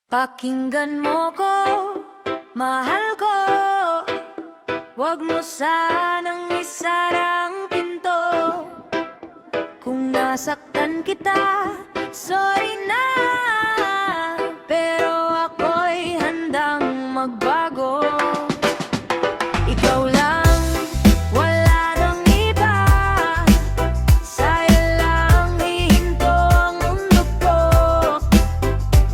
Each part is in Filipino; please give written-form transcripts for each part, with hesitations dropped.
Pakinggan mo ko, mahal ko. Huwag mo sanang isara ang pinto. Kung nasaktan kita, sorry na. Pero ako'y handang magbago. Ikaw lang, wala nang iba. Sa'yo lang hihinto ang mundo ko.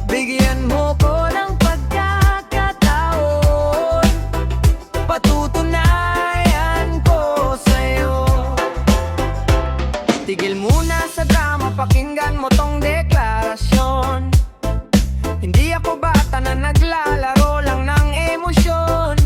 Bigyan mo ko ng pagkakataon. Patutunayan ko sa'yo. Tigil muna sa drama, pakinggan mo tong deklarasyon. Hindi ako bata na naglalaro lang ng emosyon.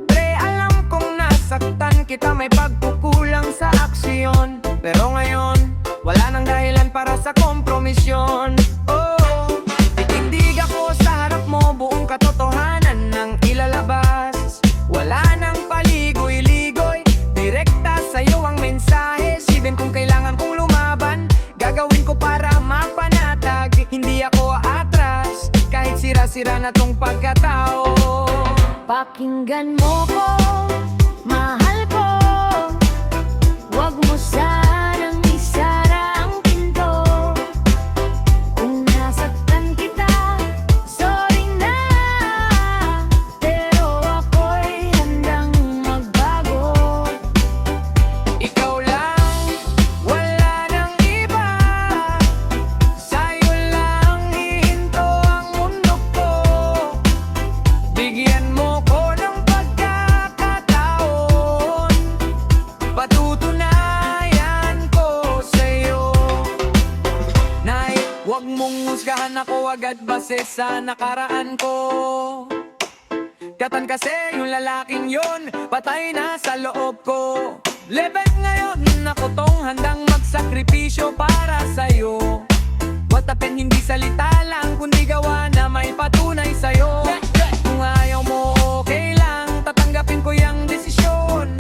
Pre, alam kong nasaktan kita, may pagkukulang sa aksyon. Pero ngayon, wala nang dahilan para sa kompromisyon. Oh, titindig ako sa harap mo, buong katotohanan ng ilalabas. Wala nang paligoy-ligoy, direkta sa'yo ang mensahe. Sibin kung kailangan kong lumaban, gagawin ko para mapanatag. Hindi ako atras, kahit sira-sira na tong pagkatao. Pakinggan mo ko, mahal ko. Huwag mo sanang isara ang pinto. Kung nasaktan kita, sorry na. Pero ako'y handang magbago. Ikaw lang, wala nang iba. Sa'yo lang hihinto ang mundo ko. Bigyan mo ko ng pagkakataon. Patutunayan ko sa'yo. Nay, huwag mong husgahan ako agad base sa nakaraan ko. Katan kasi yung lalaking yun, patay na sa loob ko. Level ngayon, ako tong handang magsakripisyo para sa'yo. Watapin hindi salita lang, kundi gawa na may patunay sa'yo. Kung ayaw mo, okay lang, tatanggapin ko yung desisyon.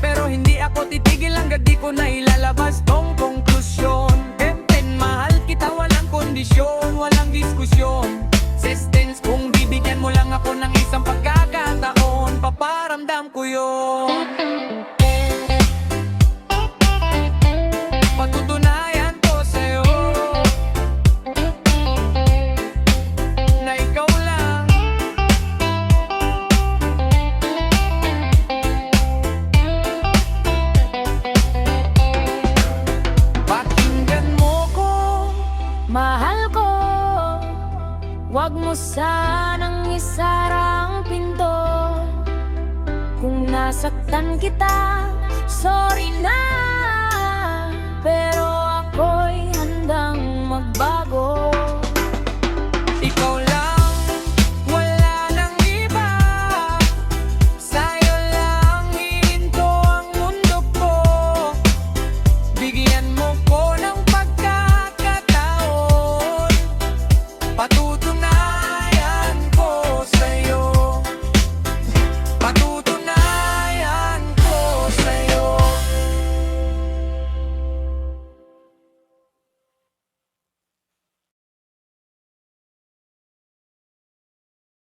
Pero hindi ako titigil hanggang di ko na ilalabas tong konklusyon. Hempen, mahal kita, walang kondisyon, walang diskusyon. Sistens, kung bibigyan mo lang ako ng isang pagkakataon, paparamdam ko yun. Patutunayan ko sa'yo na ikaw lang. Pakinggan mo ko, mahal ko. Huwag mo sanang isara ang pinto. Kung nasaktan kita, sorry na. Pero